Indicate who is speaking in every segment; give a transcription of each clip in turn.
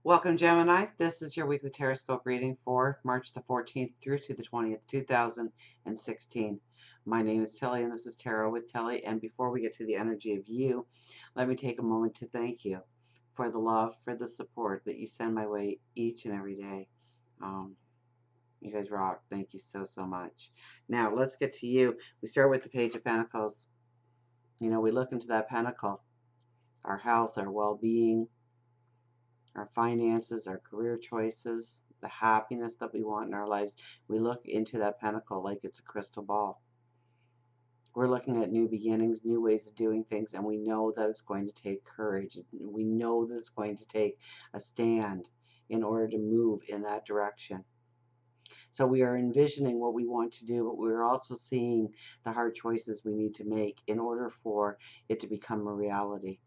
Speaker 1: Welcome, Gemini. This is your weekly Teroscope reading for March the 14th through to the 20th, 2016. My name is Tilly, and this is Tarot with Tilly. And before we get to the energy of you, let me take a moment to thank you for the love, for the support that you send my way each and every day. You guys rock. Thank you so, so much. Now, let's get to you. We start with the Page of Pentacles. You know, we look into that pentacle, our health, our well-being, our finances, our career choices, the happiness that we want in our lives. We look into that pentacle like it's a crystal ball. We're looking at new beginnings, new ways of doing things, and we know that it's going to take courage. We know that it's going to take a stand in order to move in that direction. So we are envisioning what we want to do, but we're also seeing the hard choices we need to make in order for it to become a reality.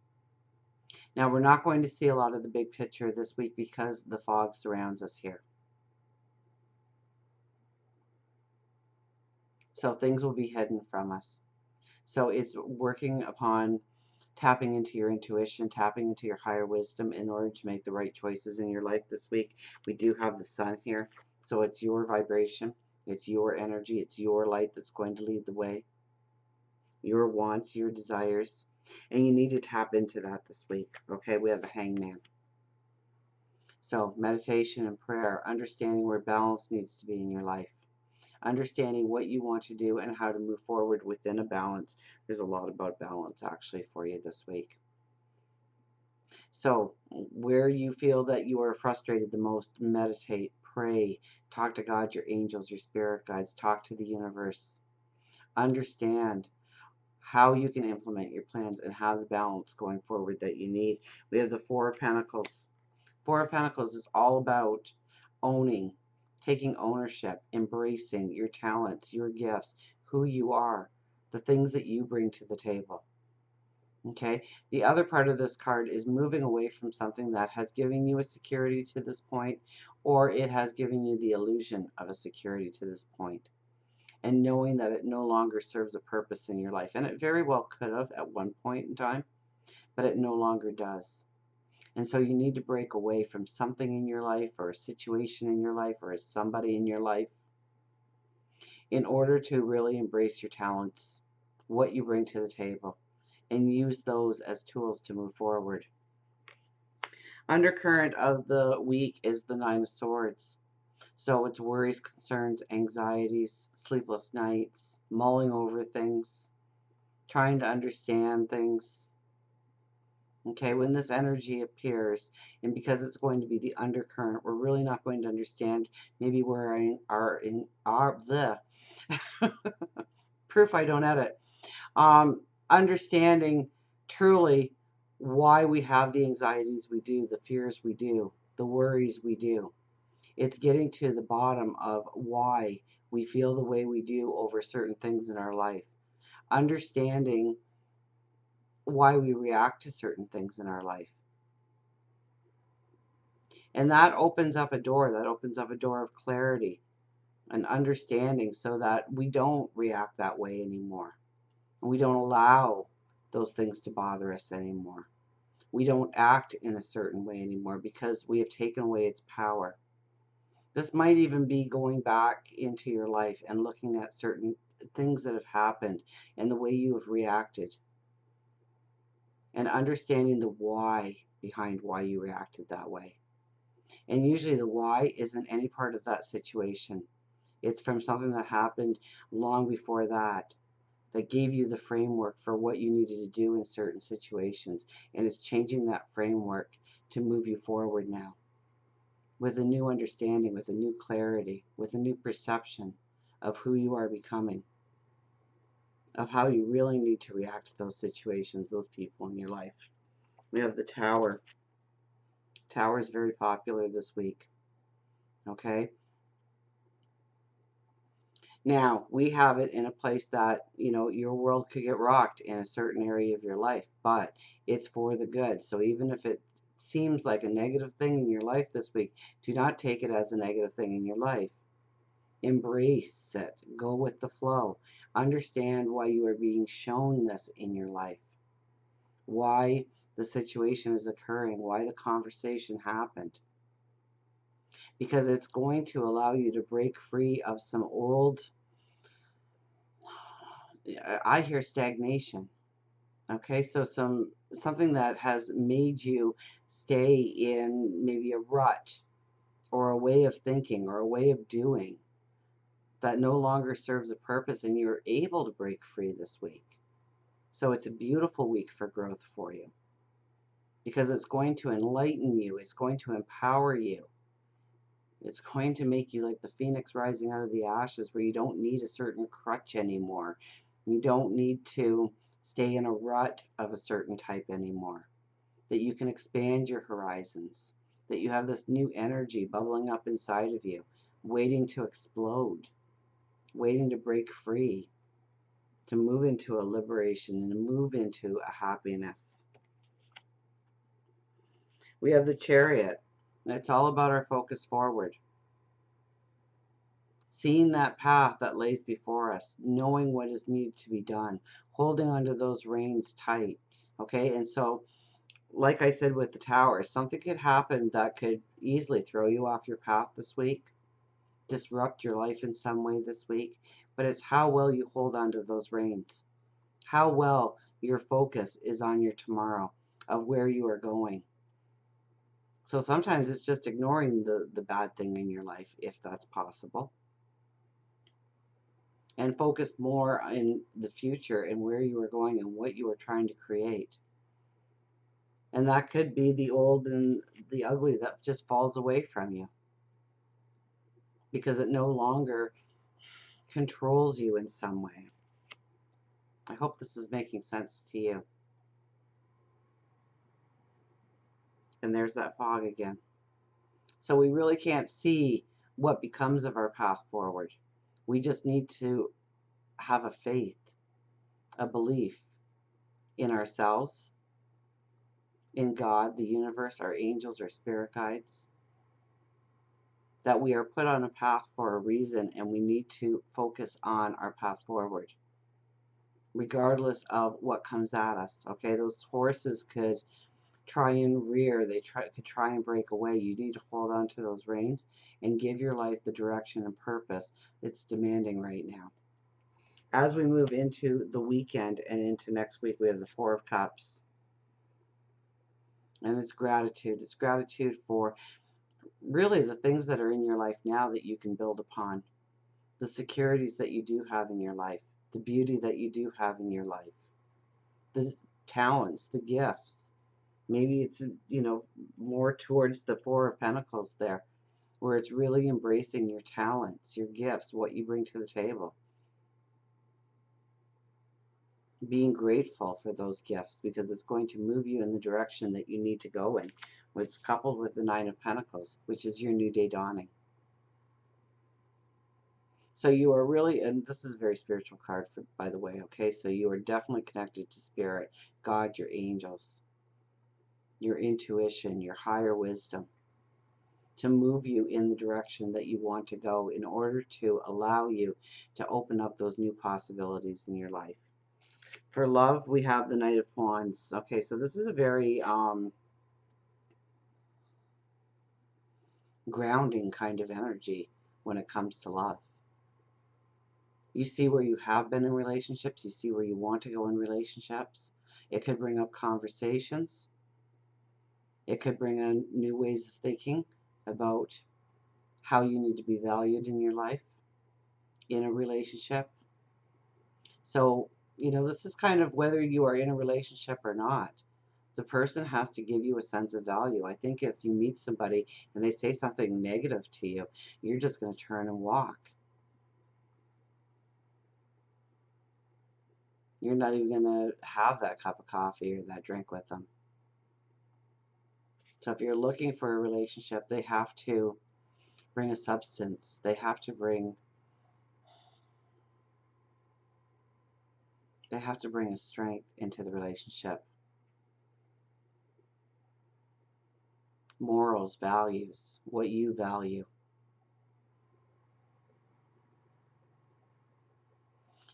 Speaker 1: Now, we're not going to see a lot of the big picture this week because the fog surrounds us here. So things will be hidden from us. So it's working upon tapping into your intuition, tapping into your higher wisdom in order to make the right choices in your life this week. We do have the sun here, so it's your vibration, it's your energy, it's your light that's going to lead the way. Your wants, your desires, and you need to tap into that this week. Okay, we have the Hangman. So meditation and prayer, understanding where balance needs to be in your life, understanding what you want to do and how to move forward within a balance. There's a lot about balance actually for you this week. So where you feel that you are frustrated the most, meditate, pray, talk to God, your angels, your spirit guides, talk to the universe. Understand how you can implement your plans and have the balance going forward that you need. We have the Four of Pentacles. Four of Pentacles is all about owning, taking ownership, embracing your talents, your gifts, who you are, the things that you bring to the table. Okay, the other part of this card is moving away from something that has given you a security to this point, or it has given you the illusion of a security to this point, and knowing that it no longer serves a purpose in your life. And it very well could have at one point in time, but it no longer does. And so you need to break away from something in your life or a situation in your life or somebody in your life in order to really embrace your talents, what you bring to the table, and use those as tools to move forward. Undercurrent of the week is the Nine of Swords. So it's worries, concerns, anxieties, sleepless nights, mulling over things, trying to understand things. Okay, when this energy appears, and because it's going to be the undercurrent, we're really not going to understand maybe where the proof I don't edit. Understanding truly why we have the anxieties we do, the fears we do, the worries we do. It's getting to the bottom of why we feel the way we do over certain things in our life. Understanding why we react to certain things in our life. And that opens up a door. That opens up a door of clarity and understanding so that we don't react that way anymore. We don't allow those things to bother us anymore. We don't act in a certain way anymore because we have taken away its power. This might even be going back into your life and looking at certain things that have happened and the way you have reacted, and understanding the why behind why you reacted that way. And usually the why isn't any part of that situation. It's from something that happened long before that gave you the framework for what you needed to do in certain situations. And it's changing that framework to move you forward now with a new understanding, with a new clarity, with a new perception of who you are becoming, of how you really need to react to those situations, those people in your life. We have the Tower. Tower is very popular this week. Okay? Now, we have it in a place that, your world could get rocked in a certain area of your life, but it's for the good. So even if it seems like a negative thing in your life this week, do not take it as a negative thing in your life. Embrace it. Go with the flow. Understand why you are being shown this in your life. Why the situation is occurring. Why the conversation happened. because it's going to allow you to break free of some old, I hear stagnation. Okay, so something that has made you stay in maybe a rut or a way of thinking or a way of doing that no longer serves a purpose, and you're able to break free this week. So it's a beautiful week for growth for you because it's going to enlighten you, it's going to empower you, it's going to make you like the phoenix rising out of the ashes, where you don't need a certain crutch anymore. You don't need to stay in a rut of a certain type anymore. That you can expand your horizons. That you have this new energy bubbling up inside of you, waiting to explode, waiting to break free, to move into a liberation and move into a happiness. We have the Chariot. It's all about our focus forward. Seeing that path that lays before us, knowing what is needed to be done, holding onto those reins tight. Okay, and so, like I said with the Tower, something could happen that could easily throw you off your path this week, disrupt your life in some way this week, but it's how well you hold onto those reins, how well your focus is on your tomorrow, of where you are going. So sometimes it's just ignoring the bad thing in your life, if that's possible, and focus more in the future and where you are going and what you are trying to create. And that could be the old and the ugly that just falls away from you because it no longer controls you in some way. I hope this is making sense to you. And there's that fog again. So we really can't see what becomes of our path forward. We just need to have a faith, a belief in ourselves, in God, the universe, our angels, our spirit guides, that we are put on a path for a reason, and we need to focus on our path forward, regardless of what comes at us. Okay, those horses could try and rear, could try and break away. You need to hold on to those reins and give your life the direction and purpose it's demanding right now. As we move into the weekend and into next week, we have the Four of Cups. And it's gratitude. It's gratitude for really the things that are in your life now that you can build upon, the securities that you do have in your life, the beauty that you do have in your life, the talents, the gifts. Maybe it's, more towards the Four of Pentacles there, where it's really embracing your talents, your gifts, what you bring to the table. Being grateful for those gifts because it's going to move you in the direction that you need to go in. It's coupled with the Nine of Pentacles, which is your new day dawning. So you are really, and this is a very spiritual card, by the way, okay? So you are definitely connected to spirit, God, your angels, your intuition, your higher wisdom, to move you in the direction that you want to go in order to allow you to open up those new possibilities in your life. For love, we have the Knight of Wands. Okay, so this is a very grounding kind of energy when it comes to love. You see where you have been in relationships. You see where you want to go in relationships. It could bring up conversations. It could bring in new ways of thinking about how you need to be valued in your life, in a relationship. So, this is kind of whether you are in a relationship or not. The person has to give you a sense of value. I think if you meet somebody and they say something negative to you, you're just going to turn and walk. You're not even going to have that cup of coffee or that drink with them. So if you're looking for a relationship, they have to bring a substance. They have to bring a strength into the relationship. Morals, values, what you value.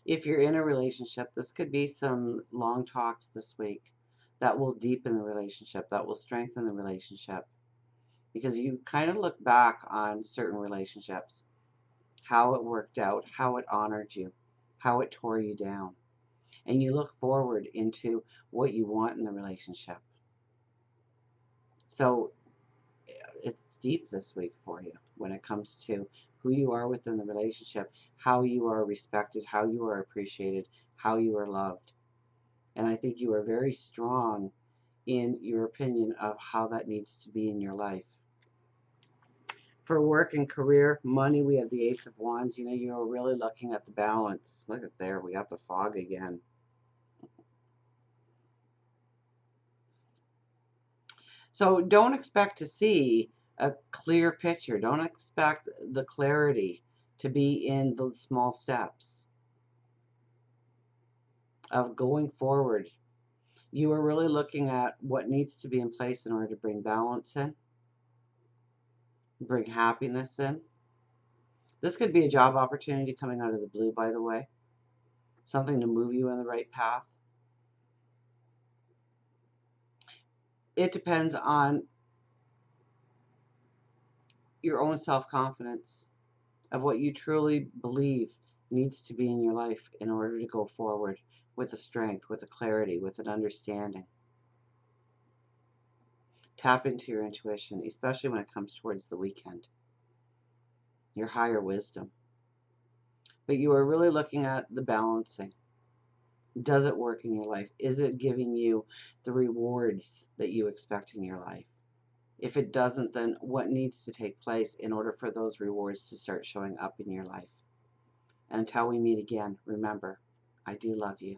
Speaker 1: If you're in a relationship, this could be some long talks this week that will deepen the relationship, that will strengthen the relationship. because you kind of look back on certain relationships, how it worked out, how it honored you, how it tore you down. And you look forward into what you want in the relationship. So it's deep this week for you when it comes to who you are within the relationship, how you are respected, how you are appreciated, how you are loved. And I think you are very strong in your opinion of how that needs to be in your life. For work and career, money, we have the Ace of Wands. You know, you're really looking at the balance. Look at there, we got the fog again. So don't expect to see a clear picture. Don't expect the clarity to be in the small steps of going forward. You are really looking at what needs to be in place in order to bring balance in, bring happiness in. This could be a job opportunity coming out of the blue, by the way. Something to move you in the right path. It depends on your own self-confidence of what you truly believe needs to be in your life in order to go forward with a strength, with a clarity, with an understanding. Tap into your intuition, especially when it comes towards the weekend, your higher wisdom. But you are really looking at the balancing. Does it work in your life? Is it giving you the rewards that you expect in your life? If it doesn't, then what needs to take place in order for those rewards to start showing up in your life? And until we meet again, remember, I do love you.